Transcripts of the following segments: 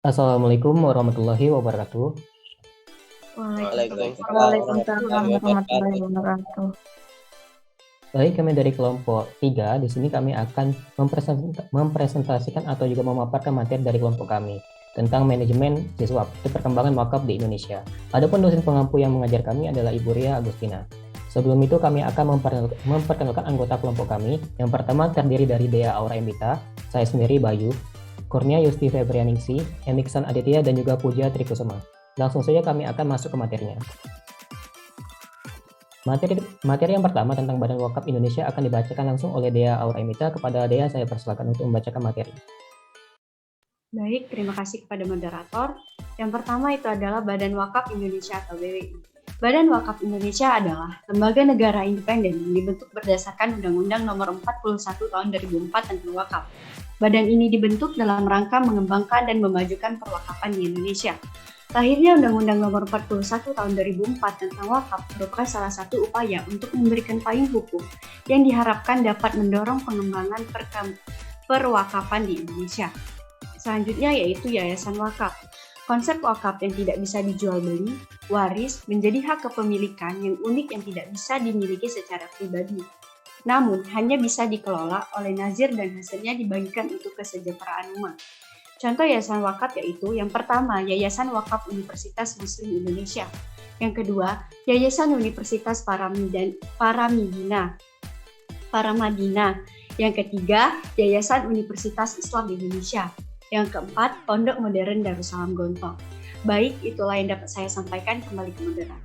Assalamualaikum warahmatullahi wabarakatuh. Waalaikumsalam Waalaikumsalam warahmatullahi warahmatullahi wabarakatuh. wabarakatuh. Baik, kami dari kelompok 3. Di sini kami akan mempresentasikan atau juga memaparkan materi dari kelompok kami tentang manajemen siswa dan perkembangan wakaf di Indonesia. Adapun dosen pengampu yang mengajar kami adalah Ibu Ria Agustina. Sebelum itu kami akan memperkenalkan anggota kelompok kami. Yang pertama terdiri dari Dea Aura Embita, saya sendiri Bayu, Kurnia Yusti Febrianingsi, Emiksan Aditya, dan juga Puja Trikusuma. Langsung saja kami akan masuk ke materinya. Materi yang pertama tentang Badan Wakaf Indonesia akan dibacakan langsung oleh Dea Aura Emita. Kepada Dea, saya persilakan untuk membacakan materi. Baik, terima kasih kepada moderator. Yang pertama itu adalah Badan Wakaf Indonesia atau BWI. Badan Wakaf Indonesia adalah lembaga negara independen yang dibentuk berdasarkan Undang-Undang Nomor 41 Tahun 2004 tentang wakaf. Badan ini dibentuk dalam rangka mengembangkan dan memajukan perwakafan di Indonesia. Lahirnya Undang-Undang Nomor 41 Tahun 2004 tentang wakaf merupakan salah satu upaya untuk memberikan payung hukum yang diharapkan dapat mendorong pengembangan perwakafan di Indonesia. Selanjutnya yaitu Yayasan Wakaf. Konsep wakaf yang tidak bisa dijual beli, waris, menjadi hak kepemilikan yang unik yang tidak bisa dimiliki secara pribadi. Namun, hanya bisa dikelola oleh nazir dan hasilnya dibagikan untuk kesejahteraan umat. Contoh yayasan wakaf yaitu yang pertama, Yayasan Wakaf Universitas Muslim Indonesia. Yang kedua, Yayasan Universitas Paramadina. Yang ketiga, Yayasan Universitas Islam Indonesia. Yang keempat, Pondok Modern Darussalam Gontor. Baik, itulah yang dapat saya sampaikan, kembali ke moderator.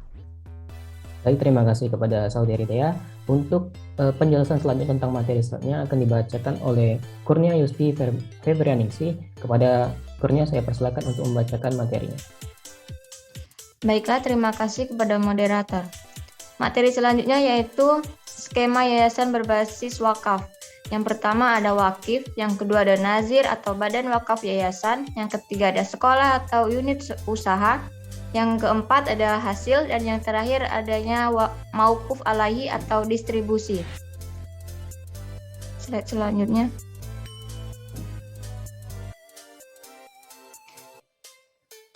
Baik, terima kasih kepada Saudari Dea. Untuk penjelasan selanjutnya tentang materi selanjutnya akan dibacakan oleh Kurnia Yusti Febrianingsi. Kepada Kurnia, saya persilakan untuk membacakan materinya. Baiklah, terima kasih kepada moderator. Materi selanjutnya yaitu skema yayasan berbasis wakaf. Yang pertama ada wakif, yang kedua ada nazir atau badan wakaf yayasan, yang ketiga ada sekolah atau unit usaha, yang keempat ada hasil, dan yang terakhir adanya mauquf alaihi atau distribusi. Slide selanjutnya.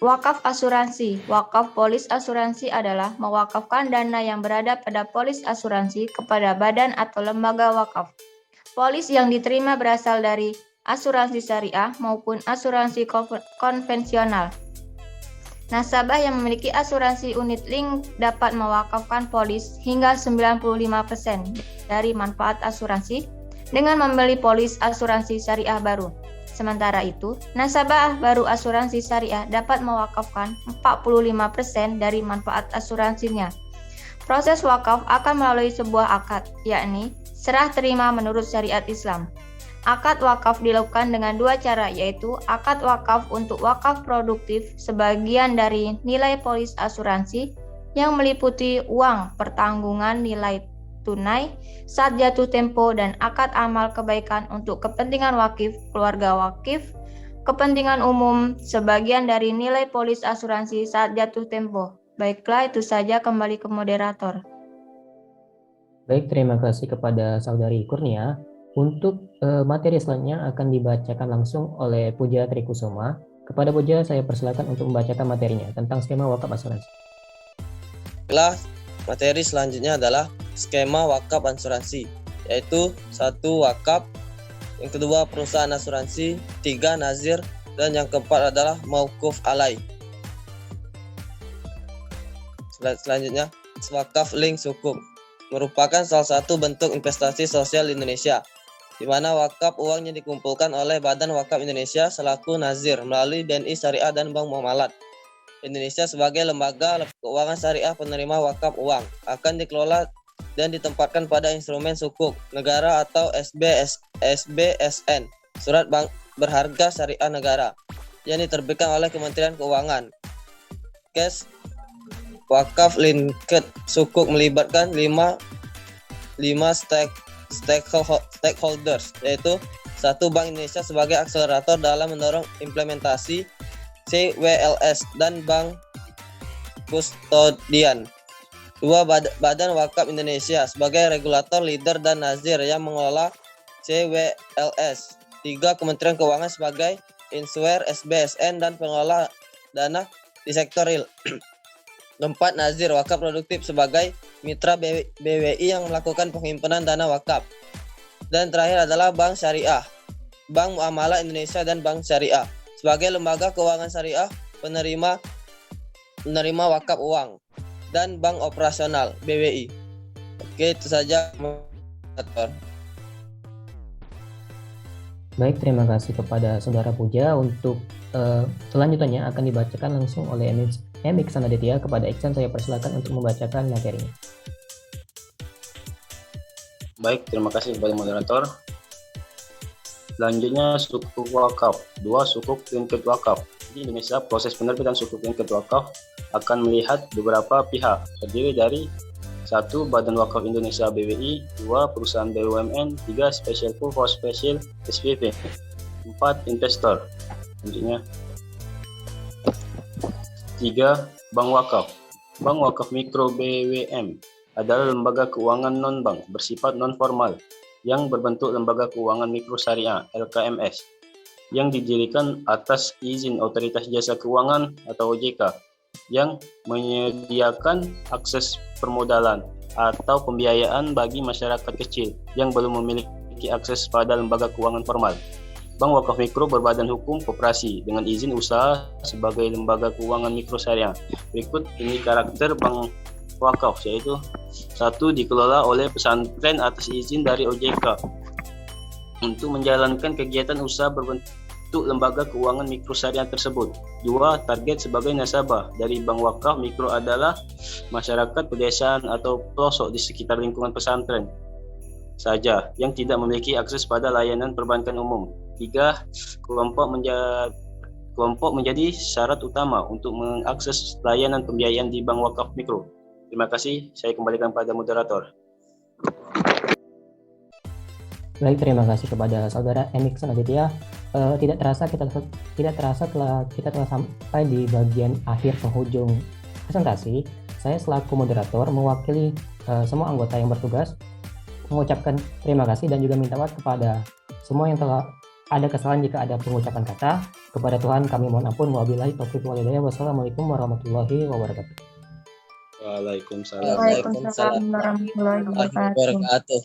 Wakaf asuransi. Wakaf polis asuransi adalah mewakafkan dana yang berada pada polis asuransi kepada badan atau lembaga wakaf. Polis yang diterima berasal dari asuransi syariah maupun asuransi konvensional. Nasabah yang memiliki asuransi unit link dapat mewakafkan polis hingga 95% dari manfaat asuransi dengan membeli polis asuransi syariah baru. Sementara itu, nasabah baru asuransi syariah dapat mewakafkan 45% dari manfaat asuransinya. Proses wakaf akan melalui sebuah akad, yakni serah terima menurut syariat Islam. Akad wakaf dilakukan dengan dua cara, yaitu akad wakaf untuk wakaf produktif sebagian dari nilai polis asuransi yang meliputi uang pertanggungan nilai tunai saat jatuh tempo, dan akad amal kebaikan untuk kepentingan wakif, keluarga wakif, kepentingan umum sebagian dari nilai polis asuransi saat jatuh tempo. Baiklah, itu saja, kembali ke moderator. Baik, terima kasih kepada Saudari Kurnia. Untuk materi selanjutnya akan dibacakan langsung oleh Puja Trikusuma. Kepada Puja, saya persilakan untuk membacakan materinya tentang skema wakaf asuransi. Materi selanjutnya adalah skema wakaf asuransi, yaitu 1. Wakaf, yang kedua perusahaan asuransi, 3. nazir, dan yang keempat adalah mauquf alaihi. Selanjutnya, wakaf link sukuk merupakan salah satu bentuk investasi sosial di Indonesia, di mana wakaf uangnya dikumpulkan oleh Badan Wakaf Indonesia selaku nazir melalui BNI Syariah dan Bank Muamalat Indonesia sebagai lembaga keuangan syariah penerima wakaf uang, akan dikelola dan ditempatkan pada instrumen sukuk negara atau SBSN, surat bank berharga syariah negara, yang diterbitkan oleh Kementerian Keuangan. Cash wakaf linked sukuk melibatkan 5 stakeholders, yaitu 1. Bank Indonesia sebagai akselerator dalam mendorong implementasi CWLS dan Bank Kustodian. 2. Badan Wakaf Indonesia sebagai regulator, leader, dan nazir yang mengelola CWLS. 3. Kementerian Keuangan sebagai Insware, SBSN, dan pengelola dana di sektor real. Keempat, Nazir, wakaf produktif sebagai mitra BWI yang melakukan penghimpunan dana wakaf. Dan terakhir adalah Bank Syariah, Bank Muamalah Indonesia dan Bank Syariah sebagai lembaga keuangan syariah penerima wakaf uang dan bank operasional BWI. Oke, itu saja moderator. Baik, terima kasih kepada Saudara Puja. Untuk selanjutnya akan dibacakan langsung oleh M. Iksan Aditya. Kepada Iksan saya persilakan untuk membacakan materinya. Baik, terima kasih kepada moderator. Selanjutnya sukuk wakaf. 2. Sukuk tingkat wakaf. Di Indonesia, proses penerbitan sukuk tingkat wakaf akan melihat beberapa pihak, terdiri dari 1. Badan Wakaf Indonesia BWI, 2. Perusahaan BUMN, 3. Special Pool for Special SPV, 4. Investor. Selanjutnya 3. Bank Wakaf. Bank Wakaf Mikro BWM adalah lembaga keuangan non-bank bersifat non-formal yang berbentuk lembaga keuangan mikro syariah LKMS yang didirikan atas izin Otoritas Jasa Keuangan atau OJK yang menyediakan akses permodalan atau pembiayaan bagi masyarakat kecil yang belum memiliki akses pada lembaga keuangan formal. Bank Wakaf Mikro berbadan hukum koperasi dengan izin usaha sebagai lembaga keuangan mikro syariah. Berikut ini karakter Bank Wakaf, yaitu 1. Dikelola oleh pesantren atas izin dari OJK untuk menjalankan kegiatan usaha berbentuk lembaga keuangan mikro syariah tersebut. 2. Target sebagai nasabah dari Bank Wakaf Mikro adalah masyarakat pedesaan atau pelosok di sekitar lingkungan pesantren saja yang tidak memiliki akses pada layanan perbankan umum. 3. Kelompok menjadi syarat utama untuk mengakses layanan pembiayaan di Bank Wakaf Mikro. Terima kasih, saya kembalikan pada moderator. Baik, terima kasih kepada Saudara M. Iksan Aditya. Tidak terasa kita telah sampai di bagian akhir penghujung presentasi. Saya selaku moderator mewakili semua anggota yang bertugas mengucapkan terima kasih dan juga minta maaf kepada semua yang telah ada kesalahan jika ada pengucapan kata. Kepada Tuhan kami mohon ampun. Wabillahi taufiq wal hidayah. Wassalamualaikum warahmatullahi wabarakatuh. Waalaikumsalam. Waalaikumsalam warahmatullahi wabarakatuh.